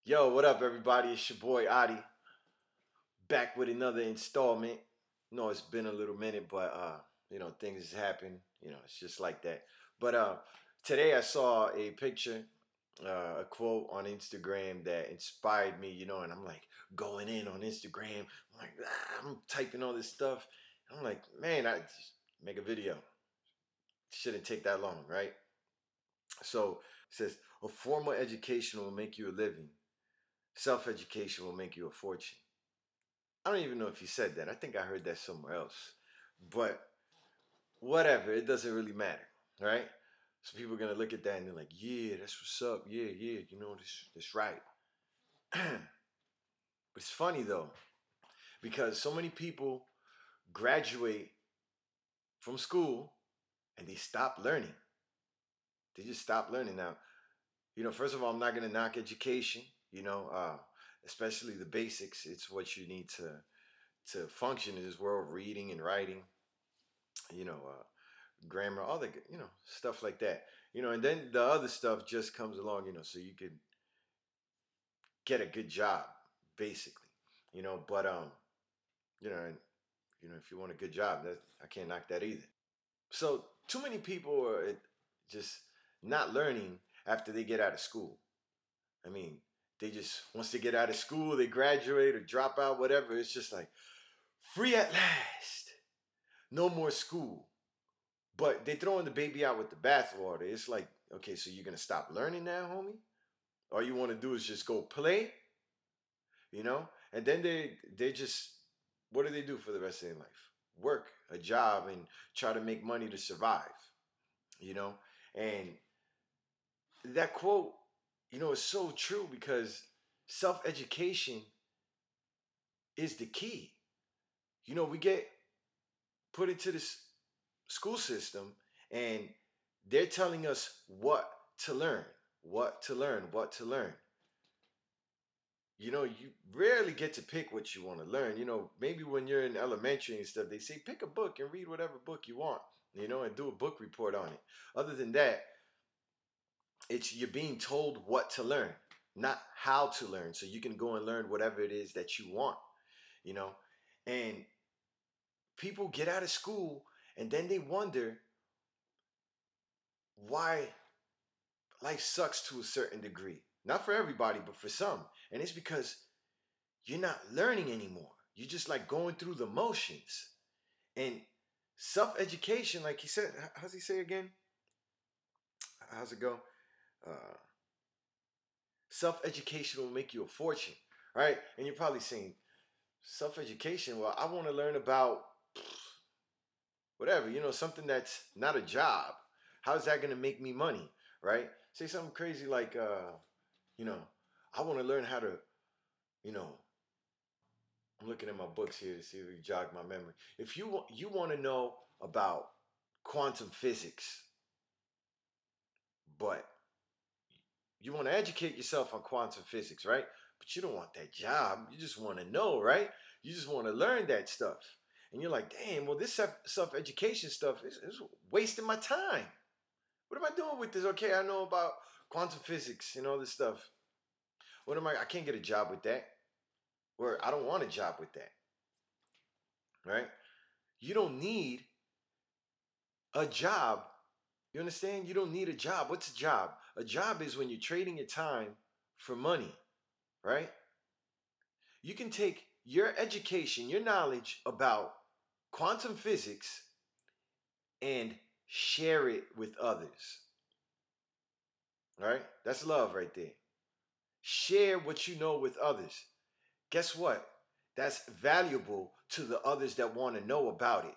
Yo, what up, everybody? It's your boy Adi, back with another installment. No, it's been a little minute, but things happen. It's just like that. But today I saw a picture, a quote on Instagram that inspired me. And I'm like going in on Instagram. I'm typing all this stuff. I'm like, man, I just make a video. Shouldn't take that long, right? So it says, a formal education will make you a living. Self education will make you a fortune. I don't even know if he said that. I think I heard that somewhere else. But whatever, it doesn't really matter, right? So people are gonna look at that and they're like, "Yeah, that's what's up. Yeah, yeah, this right." But it's funny though because so many people graduate from school and they stop learning. They just stop learning. Now, first of all, I'm not gonna knock education. You know, uh, Especially the basics. It's what you need to function in this world: reading and writing. You know, uh, Grammar, all the stuff like that. And then the other stuff just comes along. So you could get a good job, basically. But and, if you want a good job, that I can't knock that either. So too many people are just not learning after they get out of school. I mean, they just once they get out of school, they graduate or drop out, whatever. It's just like free at last, no more school. But they throwing the baby out with the bathwater. It's like, okay, so you're gonna stop learning now, homie? All you want to do is just go play, And then they just what do they do for the rest of their life? Work a job and try to make money to survive, you know. And that quote, is so true because self education is the key. We get put into this school system and they're telling us what to learn, what to learn, what to learn. You rarely get to pick what you want to learn. Maybe when you're in elementary and stuff, they say pick a book and read whatever book you want, and do a book report on it. Other than that, it's you're being told what to learn, not how to learn. So you can go and learn whatever it is that you want, you know. And people get out of school and then they wonder why life sucks to a certain degree. Not for everybody, but for some. And it's because you're not learning anymore. You're just like going through the motions. And self education, like he said, how's he say again? How's it go? Uh, Self education will make you a fortune, right? And you're probably saying, self education, well, I want to learn about whatever, something that's not a job. How's that going to make me money, right? Say something crazy like, you know, I want to learn how to, you know, I'm looking at my books here to see if we jog my memory. If you want to know about quantum physics, but you want to educate yourself on quantum physics, right? But you don't want that job. You just want to know, right? You just want to learn that stuff. And you're like, damn, well, this self education stuff is wasting my time. What am I doing with this? Okay, I know about quantum physics and all this stuff. I can't get a job with that. Or I don't want a job with that, right? You don't need a job. You understand? You don't need a job. What's a job? A job is when you're trading your time for money, right? You can take your education, your knowledge about quantum physics and share it with others. Right? That's love right there. Share what you know with others. Guess what? That's valuable to the others that want to know about it.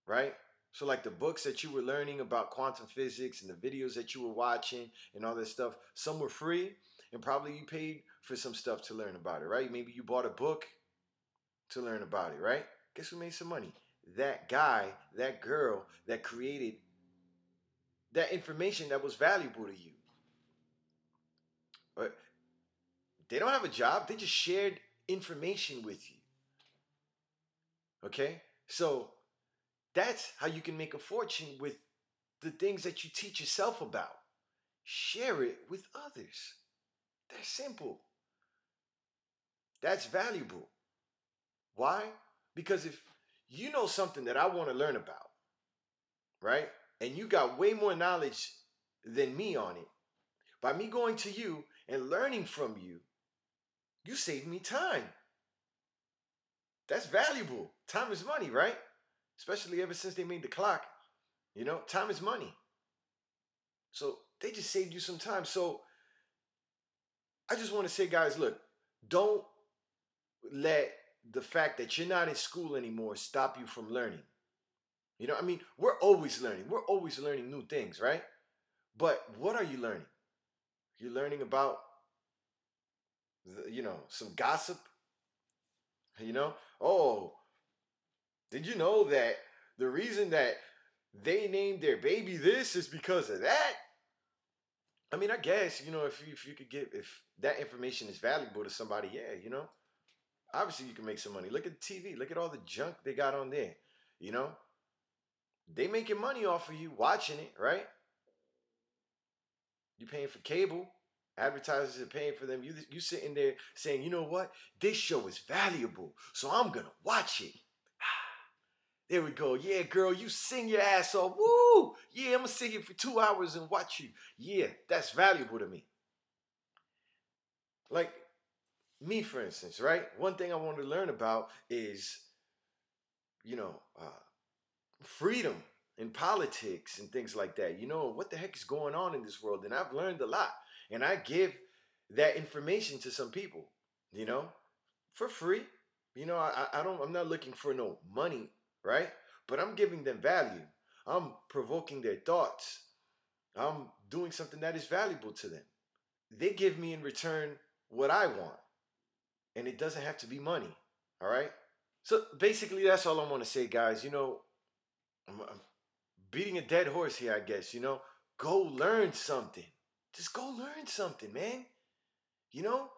Right? So, like the books that you were learning about quantum physics and the videos that you were watching and all that stuff, some were free and probably you paid for some stuff to learn about it, right? Maybe you bought a book to learn about it, right? Guess who made some money? That guy, that girl that created that information that was valuable to you. But they don't have a job, they just shared information with you. Okay? So that's how you can make a fortune with the things that you teach yourself about. Share it with others. That's simple. That's valuable. Why? Because if you know something that I want to learn about, right? And you got way more knowledge than me on it, by me going to you and learning from you, you save me time. That's valuable. Time is money, right? Especially ever since they made the clock. Time is money. So they just saved you some time. So I just want to say, guys, look, don't let the fact that you're not in school anymore stop you from learning. We're always learning. We're always learning new things, right? But what are you learning? You're learning about, some gossip. Oh, did you know that the reason that they named their baby this is because of that? I guess, if you could get, if that information is valuable to somebody, yeah, obviously you can make some money. Look at the TV. Look at all the junk they got on there. You know, they making money off of you watching it, right? You paying for cable. Advertisers are paying for them. You sitting there saying, you know what? This show is valuable, so I'm gonna watch it. There we go. Yeah, girl, you sing your ass off. Woo! Yeah, I'm gonna sit here for 2 hours and watch you. Yeah, that's valuable to me. Like me, for instance, right? One thing I wanted to learn about is, you know, uh, freedom in politics and things like that. What the heck is going on in this world? And I've learned a lot. And I give that information to some people, you know, for free. I'm not looking for no money, right? But I'm giving them value. I'm provoking their thoughts. I'm doing something that is valuable to them. They give me in return what I want. And it doesn't have to be money. All right? So basically, that's all I want to say, guys. I'm beating a dead horse here, I guess. Go learn something. Just go learn something, man. You know,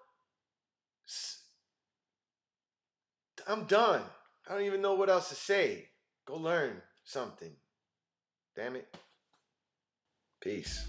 I'm done. I don't even know what else to say. Go learn something. Damn it. Peace.